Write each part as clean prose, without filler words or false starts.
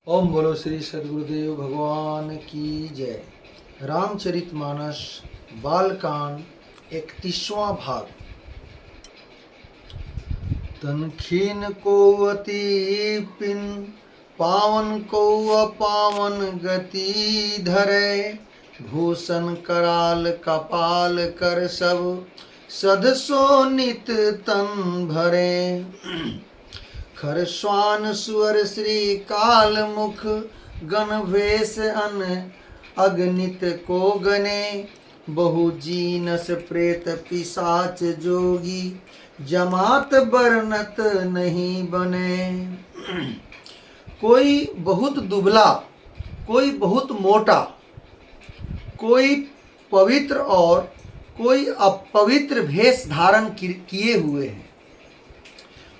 ओम बोलो श्री सद्गुरुदेव भगवान की जय। रामचरितमानस बालकांड 31वां भाग। तनखीन को अति पिन पावन को अपावन गति धरे, भूषण कराल कपाल कर सब सदसो नित तन भरे। खरस्वान सुअर श्री काल मुख गण वेश अन अगणित को गने, बहु जीनस प्रेत पिशाच जोगी जमात बरनत नहीं बने। कोई बहुत दुबला, कोई बहुत मोटा, कोई पवित्र और कोई अपवित्र भेष धारण किए हुए हैं।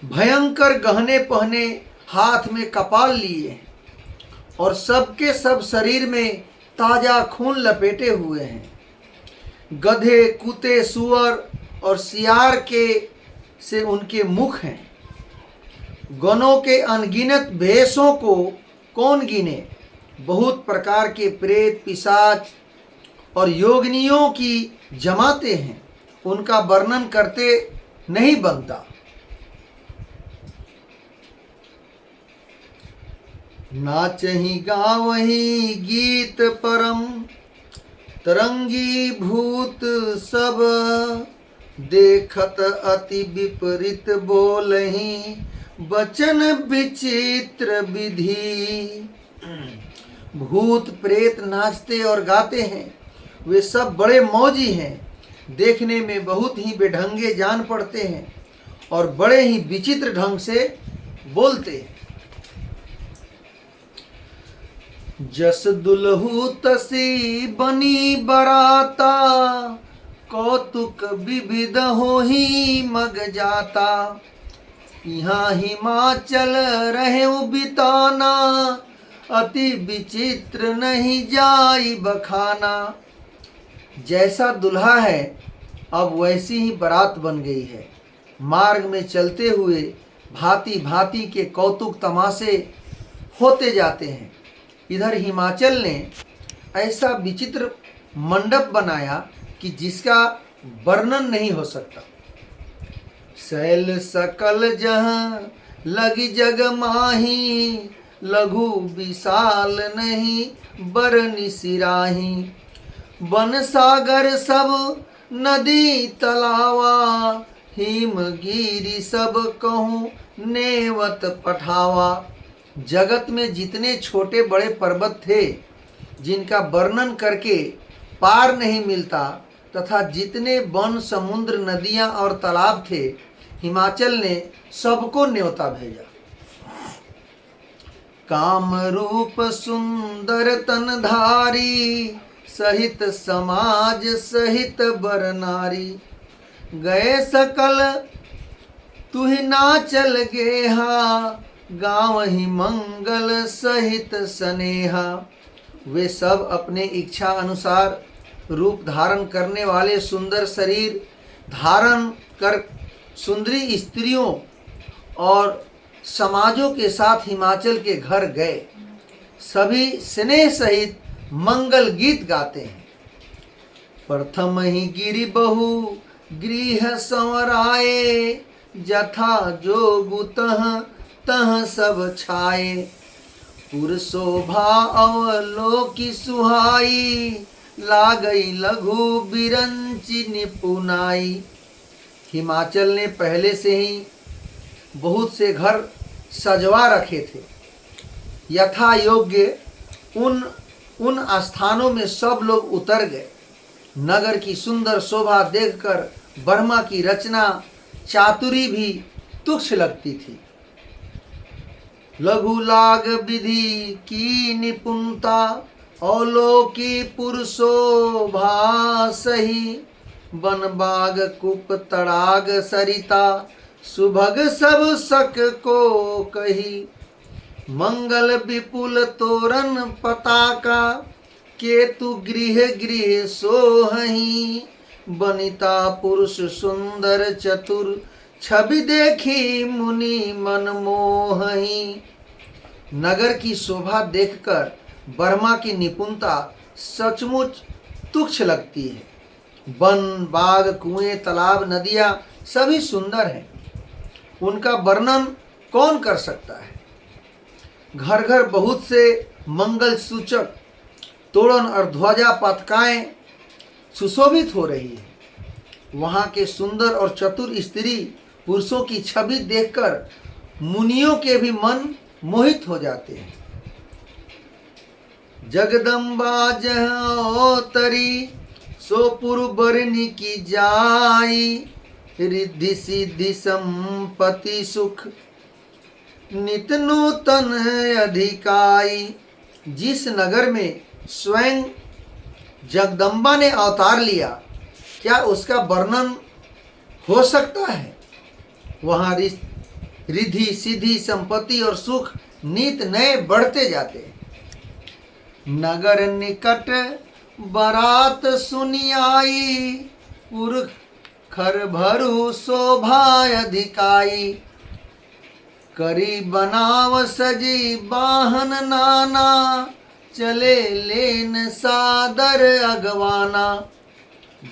भयंकर गहने पहने हाथ में कपाल लिए और सबके सब शरीर में ताजा खून लपेटे हुए हैं। गधे, कुत्ते, सुअर और सियार के से उनके मुख हैं। गणों के अनगिनत भेषों को कौन गिने। बहुत प्रकार के प्रेत, पिशाच और योगिनियों की जमाते हैं। उनका वर्णन करते नहीं बनता। नाचहि गावहि गीत परम तरंगी भूत सब, देखत अति विपरीत बोलहि वचन विचित्र विधि। भूत प्रेत नाचते और गाते हैं। वे सब बड़े मौजी हैं। देखने में बहुत ही बेढंगे जान पड़ते हैं और बड़े ही विचित्र ढंग से बोलते हैं। जस दुलहु तसी बनी बराता, कौतुक विविध हो ही मग जाता। यहाँ हिमाचल रहे बिताना, अति विचित्र नहीं जाई बखाना। जैसा दुल्हा है अब वैसी ही बारात बन गई है। मार्ग में चलते हुए भांति भांति के कौतुक तमाशे होते जाते हैं। इधर हिमाचल ने ऐसा विचित्र मंडप बनाया कि जिसका वर्णन नहीं हो सकता। शैल सकल जहाँ लगी जग माही, लघु विशाल नहीं बरनि सिराही। वन सागर सब नदी तलावा, हिमगिरी सब कहूँ नेवत पठावा। जगत में जितने छोटे बड़े पर्वत थे जिनका वर्णन करके पार नहीं मिलता, तथा जितने वन, समुद्र, नदियां और तालाब थे, हिमाचल ने सबको न्योता भेजा। काम रूप सुंदर तनधारी, सहित समाज सहित बर नारी। गए सकल तुहि नाचल गेहा, गाँव ही मंगल सहित स्नेहा। वे सब अपने इच्छा अनुसार रूप धारण करने वाले सुंदर शरीर धारण कर सुंदरी स्त्रियों और समाजों के साथ हिमाचल के घर गए। सभी स्नेह सहित मंगल गीत गाते हैं। प्रथम ही गिरि बहु गृह संवराए, जथा जोगु तह सब छाए। पुर शोभा अवलोकी सुहाई, लागई लघु बिरंची निपुनाई। हिमाचल ने पहले से ही बहुत से घर सजवा रखे थे। यथा योग्य उन स्थानों में सब लोग उतर गए। नगर की सुंदर शोभा देखकर वर्मा की रचना चातुरी भी तुच्छ लगती थी। लघु लाग विधि की निपुणता, अवलोकी पुरुषोभा सही। वन बाग कूप तड़ाग सरिता, सुभग सब सक को कही। मंगल विपुल तोरण पताका, केतु गृह गृह सोहही। बनिता पुरुष सुंदर चतुर, छवि देखी मुनि मन मोहही। नगर की शोभा देखकर ब्रह्मा की निपुणता सचमुच तुच्छ लगती है। वन, बाग, कुएं, तालाब, नदियाँ सभी सुंदर हैं, उनका वर्णन कौन कर सकता है। घर घर बहुत से मंगल सूचक तोरण और ध्वजा पताकाएं सुशोभित हो रही है। वहाँ के सुंदर और चतुर स्त्री पुरुषों की छवि देखकर मुनियों के भी मन मोहित हो जाते हैं। जगदम्बा जहाँ तरी सो पुरबरनी की जाई, रिद्धि सिद्धि संपत्ति सुख नित नूतन अधिकाई। जिस नगर में स्वयं जगदम्बा ने अवतार लिया, क्या उसका वर्णन हो सकता है। वहाँ रिद्धि सिद्धि संपत्ति और सुख नित नए बढ़ते जाते हैं। नगर निकट बारात सुनी आई, पुरख खर भरु शोभा अधिकाई। करी बनाव सजी बाहन नाना, चले लेन सादर अगवाना।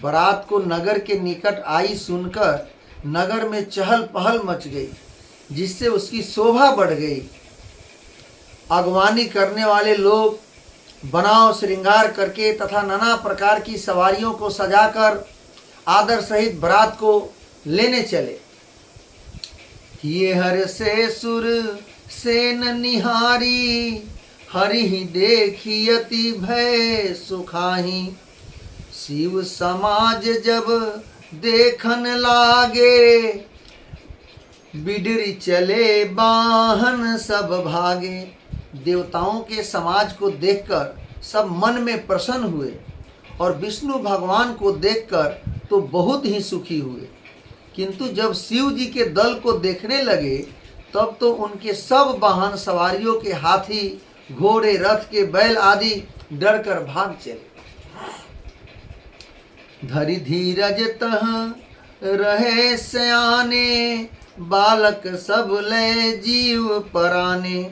बारात को नगर के निकट आई सुनकर नगर में चहल पहल मच गई, जिससे उसकी शोभा बढ़ गई। अगवानी करने वाले लोग बनाव श्रृंगार करके तथा नाना प्रकार की सवारियों को सजाकर आदर सहित बारात को लेने चले। ये हर से सुर सेन निहारी, हरि देखी अति भय सुखाही। शिव समाज जब देखन लागे, बिडरी चले बाहन सब भागे। देवताओं के समाज को देखकर सब मन में प्रसन्न हुए और विष्णु भगवान को देखकर तो बहुत ही सुखी हुए, किंतु जब शिव जी के दल को देखने लगे तब तो उनके सब वाहन सवारियों के हाथी, घोड़े, रथ के बैल आदि डरकर भाग चले। धरि धीरज तह रहे सयाने, बालक सब ले जीव पराने।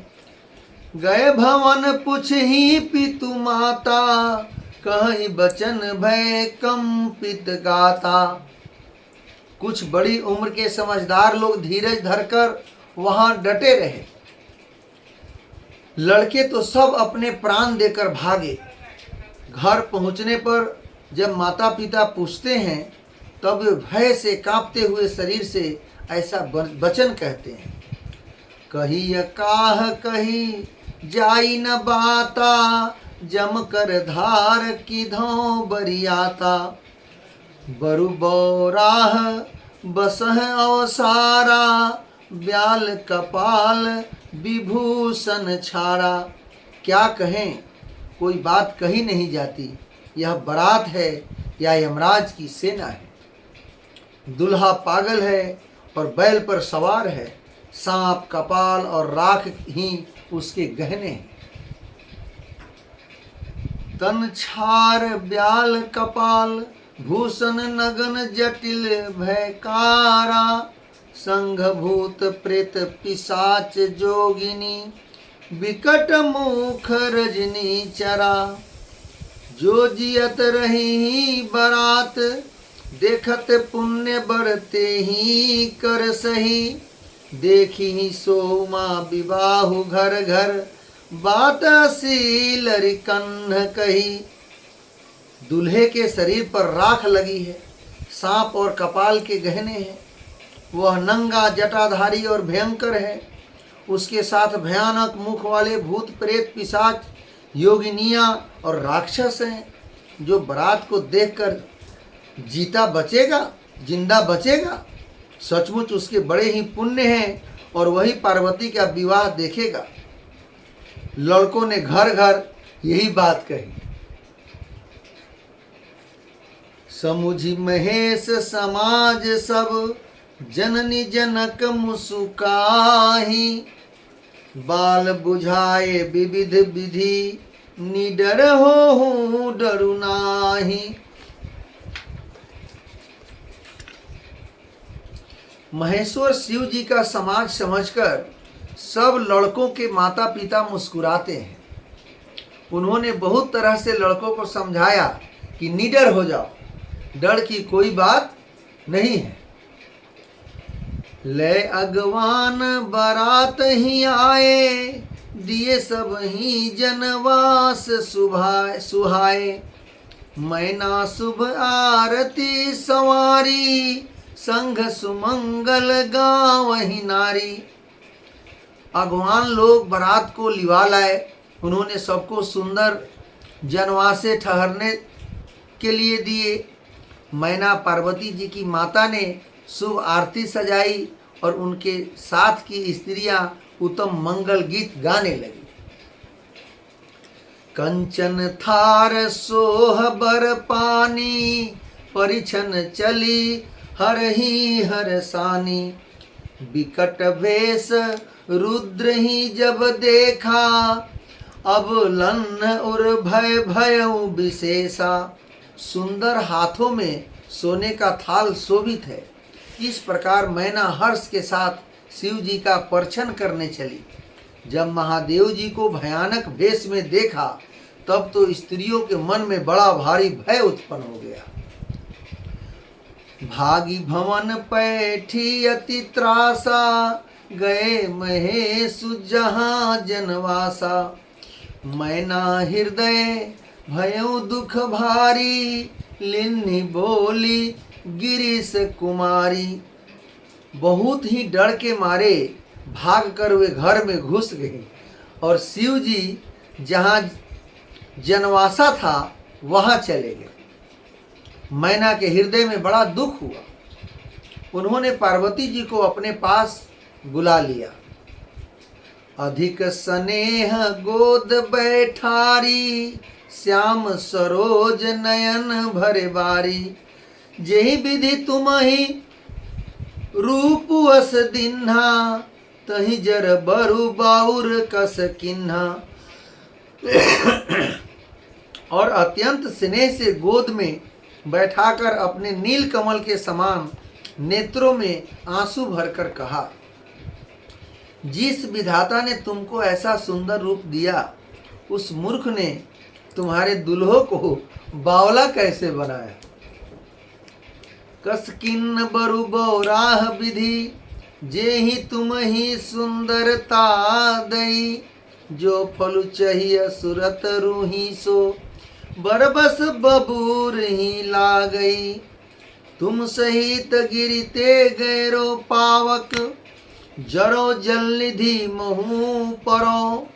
गए भवन पुछहि पितु माता, कहि बचन भय कंपित गाता। कुछ बड़ी उम्र के समझदार लोग धीरज धरकर वहां डटे रहे। लड़के तो सब अपने प्राण देकर भागे। घर पहुंचने पर जब माता पिता पूछते हैं तब वे भय से कांपते हुए शरीर से ऐसा वचन कहते हैं। कही काह कही जाई न बाता, जम कर धार की धौ बरियाता। बरु बौराह बसह अवसारा, ब्याल कपाल विभूषण छाड़ा। क्या कहें, कोई बात कही नहीं जाती। यह बारात है या यमराज की सेना है। दुल्हा पागल है और बैल पर सवार है। सांप, कपाल और राख ही उसके गहने हैं। तन छार ब्याल कपाल, भूषण नगन जटिल भयकारा। संघ भूत प्रेत पिशाच जोगिनी, विकट मुख रजनी चरा। जो जियत रही बारात, देखत पुण्य बढ़ते ही कर सही। देखी सोमा विवाहु घर घर, बात सीलरि कन्ह कही। दूल्हे के शरीर पर राख लगी है, सांप और कपाल के गहने हैं। वह नंगा, जटाधारी और भयंकर है। उसके साथ भयानक मुख वाले भूत प्रेत पिशाच, योगिनियाँ और राक्षस हैं। जो बारात को देखकर जीता बचेगा, जिंदा बचेगा, सचमुच उसके बड़े ही पुण्य हैं और वही पार्वती का विवाह देखेगा। लड़कों ने घर घर यही बात कही। समुझी महेश समाज सब, जननी जनक मुसुकाही। बाल बुझाए विविध विधि, निडर हो डरु नाही। महेश्वर शिव जी का समाज समझकर सब लड़कों के माता पिता मुस्कुराते हैं। उन्होंने बहुत तरह से लड़कों को समझाया कि निडर हो जाओ, डर की कोई बात नहीं है। ले अगवान बारात ही आए, दिए सब ही जनवास सुहाए। मैना शुभ आरती सवारी, संघ सुमंगल गावहि नारी। अगवान लोग बारात को लिवा लाए। उन्होंने सबको सुंदर जनवासे ठहरने के लिए दिए। मैना पार्वती जी की माता ने शुभ आरती सजाई और उनके साथ की स्त्रियां उत्तम मंगल गीत गाने लगी। कंचन थार सोह बर पानी, परिछन चली हर ही हर सानी। विकट भेष रुद्र ही जब देखा, अब लन्न उर भय भयउ विशेषा। सुंदर हाथों में सोने का थाल शोभित है। इस प्रकार मैना हर्ष के साथ शिव जी का परछन करने चली। जब महादेव जी को भयानक भेष में देखा तब तो स्त्रियों के मन में बड़ा भारी भय उत्पन्न हो गया। भागी भवन पैठी अति त्रासा, गए महेश जहाँ जनवासा। मैना हृदय भयउ दुख भारी, लिन्नी बोली गिरीश कुमारी। बहुत ही डर के मारे भागकर वे घर में घुस गई और शिव जी जहाँ जनवासा था वहाँ चले गए। मैना के हृदय में बड़ा दुख हुआ। उन्होंने पार्वती जी को अपने पास बुला लिया। अधिक स्नेह गोद बैठारी, श्याम सरोज नयन भरे बारी। जेहि विधि तुम्हि रूप अस दिन्हा, तहि जर बरु बाउर कस किन्हा। और अत्यंत स्नेह से गोद में बैठाकर अपने नील कमल के समान नेत्रों में आंसू भरकर कहा, जिस विधाता ने तुमको ऐसा सुंदर रूप दिया, उस मूर्ख ने तुम्हारे दुल्हों को बावला कैसे बनाया। कसकिन बरु बौराह विधि, जे ही तुम ही सुंदरता दई। जो फलु चाहिए सुरत रूही सो, बरबस बबूर ही ला गई। तुम सहित गिरते गैरो पावक, जरो जल निधि महू परो।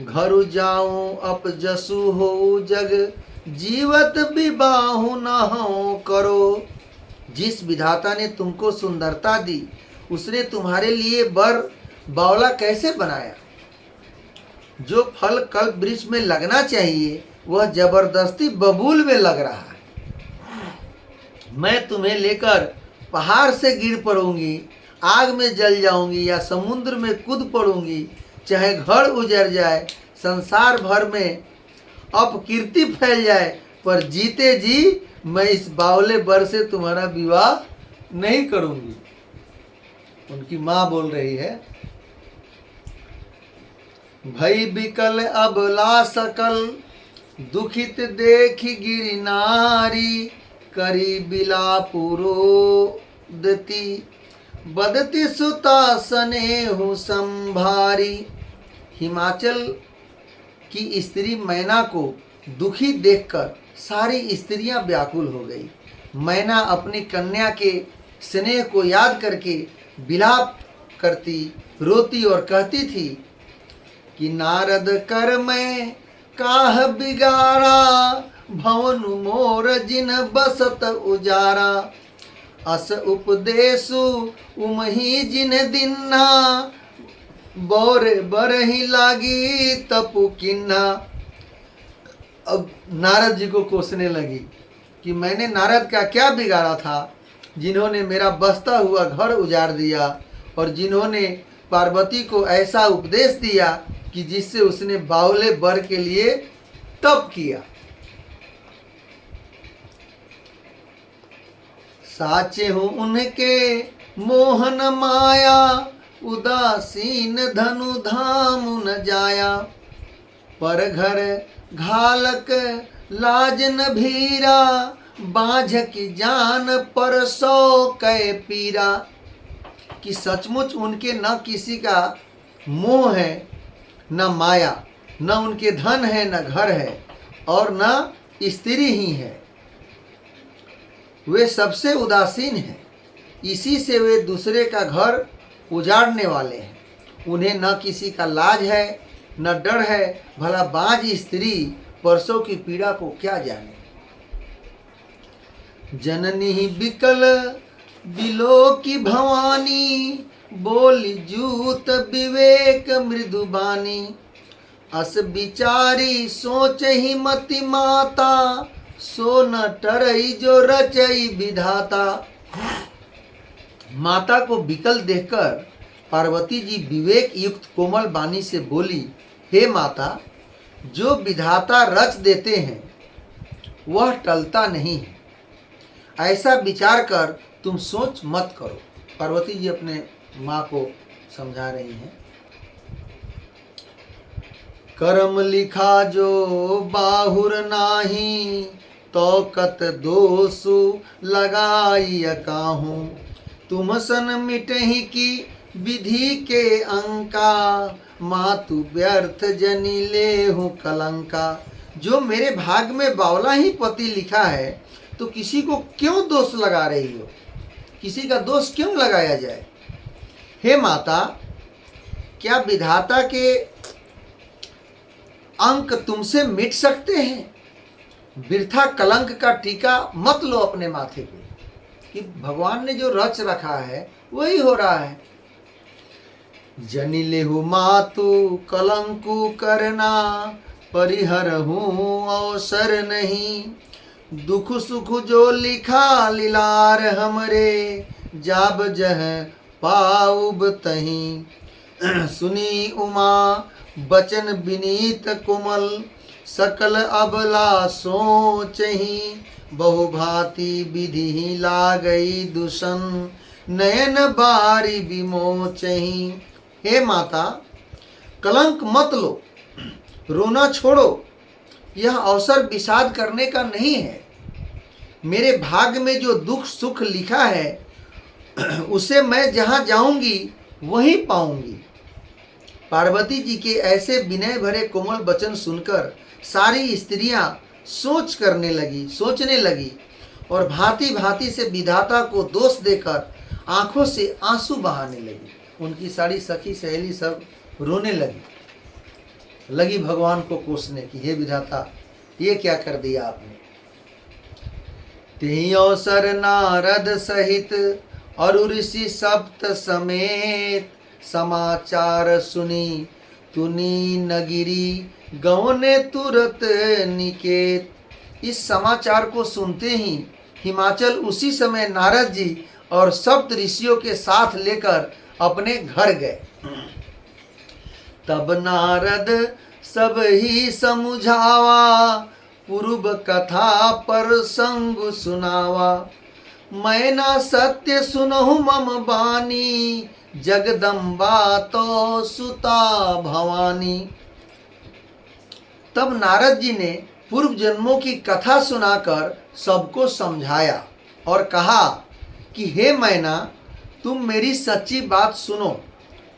घर जाऊं अप जसु हो जग, जीवत विबाहु न हो करो। जिस विधाता ने तुमको सुंदरता दी, उसने तुम्हारे लिए बर बावला कैसे बनाया। जो फल कल्प वृक्ष में लगना चाहिए वह जबरदस्ती बबूल में लग रहा है। मैं तुम्हें लेकर पहाड़ से गिर पड़ूंगी, आग में जल जाऊंगी या समुद्र में कूद पड़ूंगी, चाहे घर उजड़ जाए, संसार भर में अपकीर्ति फैल जाए, पर जीते जी मैं इस बावले बर से तुम्हारा विवाह नहीं करूंगी। उनकी माँ बोल रही है, भई बिकल अब ला सकल, दुखित देखी गिरि नारी। करी बिला पुरोदती, बदती सुता स्नेहु संभारी। हिमाचल की स्त्री मैना को दुखी देखकर सारी स्त्रियां व्याकुल हो गई। मैना अपनी कन्या के स्नेह को याद करके विलाप करती, रोती और कहती थी कि नारद कर मैं काह बिगाड़ा, भवन मोर जिन बसत उजारा। अस उपदेशु उमही जिन दिन्ना, बोर बरही लागी तपु किन्ना। अब नारद जी को कोसने लगी कि मैंने नारद का क्या बिगाड़ा था, जिन्होंने मेरा बसता हुआ घर उजाड़ दिया और जिन्होंने पार्वती को ऐसा उपदेश दिया कि जिससे उसने बावले बर के लिए तप किया। साचे हूँ उनके मोहन माया, उदासीन धनु धाम न जाया। पर घर घालक लाज न भीरा, बाझ की जान पर सौ कै पीरा। कि सचमुच उनके न किसी का मोह है, न माया, न उनके धन है, न घर है, और न स्त्री ही है। वे सबसे उदासीन हैं, इसी से वे दूसरे का घर उजाड़ने वाले हैं। उन्हें न किसी का लाज है, न डर है। भला बाझ स्त्री परसों की पीड़ा को क्या जाने। जननी बिकल बिलो की भवानी, बोली जूत विवेक मृदुबानी। अस बिचारी सोच ही मति माता, सो न टरई जो रचई विधाता। माता को विकल देखकर पार्वती जी विवेक युक्त कोमल वाणी से बोली, हे माता, जो विधाता रच देते हैं वह टलता नहीं है। ऐसा विचार कर तुम सोच मत करो। पार्वती जी अपने माँ को समझा रही हैं। कर्म लिखा जो बाहुर नाही, तो कत दोषु लगाई काहू। तुम सन मिटही की विधि के अंका, मातु व्यर्थ जनी लेहु कलंका। जो मेरे भाग में बावला ही पति लिखा है, तो किसी को क्यों दोष लगा रही हो? किसी का दोष क्यों लगाया जाए? हे माता, क्या विधाता के अंक तुमसे मिट सकते हैं? वृथा कलंक का टीका मत लो अपने माथे पे, कि भगवान ने जो रच रखा है वही हो रहा है। जनिलेहु मातु कलंकु करना, परिहर हूँ अवसर नहीं। दुख सुख जो लिखा लीलार हमरे, जाब जह पाउब तहीं। सुनी उमा बचन विनीत कोमल, सकल अबला सोचही। बहुभांति विधि लागई दुसन, नयन बारी विमोचही। हे माता, कलंक मत लो, रोना छोड़ो। यह अवसर विषाद करने का नहीं है। मेरे भाग में जो दुख सुख लिखा है उसे मैं जहाँ जाऊंगी वहीं पाऊंगी। पार्वती जी के ऐसे विनय भरे कोमल वचन सुनकर सारी स्त्रियां सोचने लगी और भांति भांति से विधाता को दोष देकर आंखों से आंसू बहाने लगी। उनकी सारी सखी सहेली सब रोने लगी भगवान को कोसने की, हे विधाता, ये क्या कर दिया आपने। तेहि अवसर नारद सहित और ऋषि सप्त समेत, समाचार सुनी तुनी नगिरी, गौने तुरत निकेत। इस समाचार को सुनते ही हिमाचल उसी समय नारद जी और सप्त ऋषियों के साथ लेकर अपने घर गए। तब नारद सब ही समुझावा, पूर्व कथा पर संग सुनावा। मैं ना सत्य सुनहु मम बानी, जगदम्बा तो सुता भवानी। तब नारद जी ने पूर्व जन्मों की कथा सुनाकर सबको समझाया और कहा कि हे मैना, तुम मेरी सच्ची बात सुनो।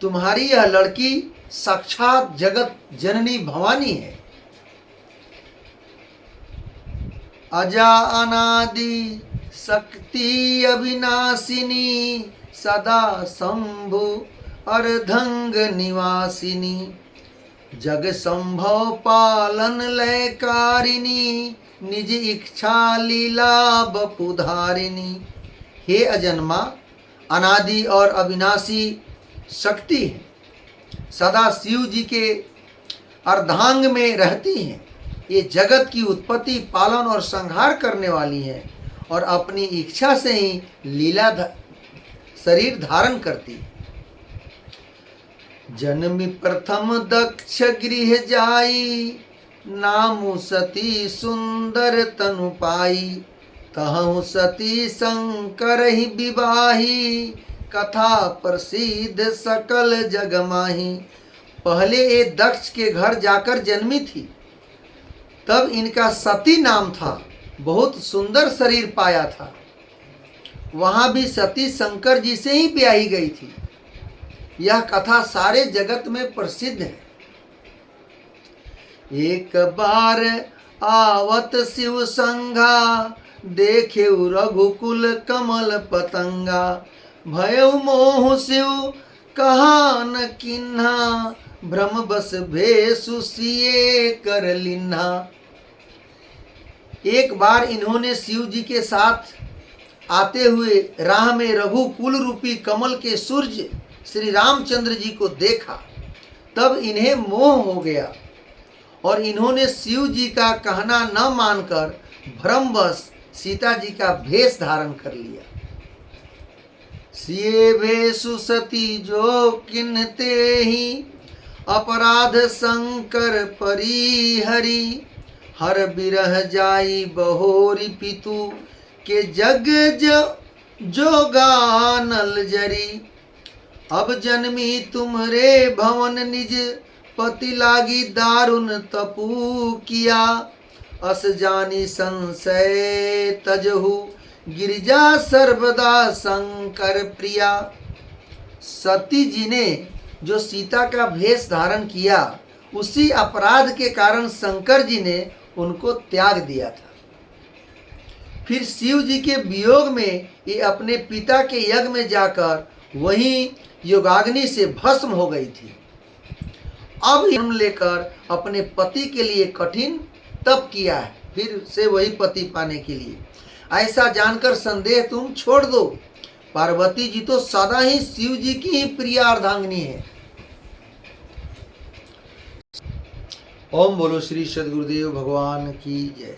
तुम्हारी यह लड़की साक्षात जगत जननी भवानी है। अजा अनादि शक्ति अविनाशिनी, सदा शंभु अर्धंग निवासिनी। जग संभव पालन लयकारिणी, निज इच्छा लीला बपुधारिणी। हे अजन्मा, अनादि और अविनाशी शक्ति है, सदा शिव जी के अर्धांग में रहती हैं। ये जगत की उत्पत्ति, पालन और संहार करने वाली हैं और अपनी इच्छा से ही लीला शरीर धारण करती है। जन्मी प्रथम दक्ष गृह जाई, नामु सती सुंदर तनु पाई। तहु सती शंकर ही विवाही, कथा प्रसिद्ध सकल जग माही। पहले ये दक्ष के घर जाकर जन्मी थी, तब इनका सती नाम था। बहुत सुंदर शरीर पाया था। वहां भी सती शंकर जी से ही ब्याही गई थी। यह कथा सारे जगत में प्रसिद्ध है। एक बार आवत शिव संघा, देखे रघुकुल कमल पतंगा। भयउ मोह शिव कहा न किन्हा, भ्रम बस भेषु सिए कर लिन्हा। एक बार इन्होंने शिव जी के साथ आते हुए राह में रघुकुल रूपी कमल के सूर्य श्री रामचंद्र जी को देखा। तब इन्हें मोह हो गया और इन्होंने शिव जी का कहना न मानकर भ्रमवश सीता जी का भेष धारण कर लिया। सिए भेषु सती जो किन्हते ही, अपराध शंकर परिहरी। हर बिरह जाई बहोरी पितु, के जग जोगानल जरी। अब जन्मी तुमरे भवन निज, पति लागी दारुण तपु किया। अस जानी संशय तजहु, गिरिजा सर्वदा शंकर प्रिया। सती जी ने जो सीता का भेष धारण किया, उसी अपराध के कारण शंकर जी ने उनको त्याग दिया था। फिर शिव जी के वियोग में ये अपने पिता के यज्ञ में जाकर वहीं योगाग्नि से भस्म हो गई थी। अब जन्म लेकर अपने पति के लिए कठिन तप किया है, फिर से वही पति पाने के लिए। ऐसा जानकर संदेह तुम छोड़ दो। पार्वती जी तो सदा ही शिव जी की ही प्रिय अर्धांगिनी है। ओम बोलो श्री सद्गुरुदेव भगवान की जय।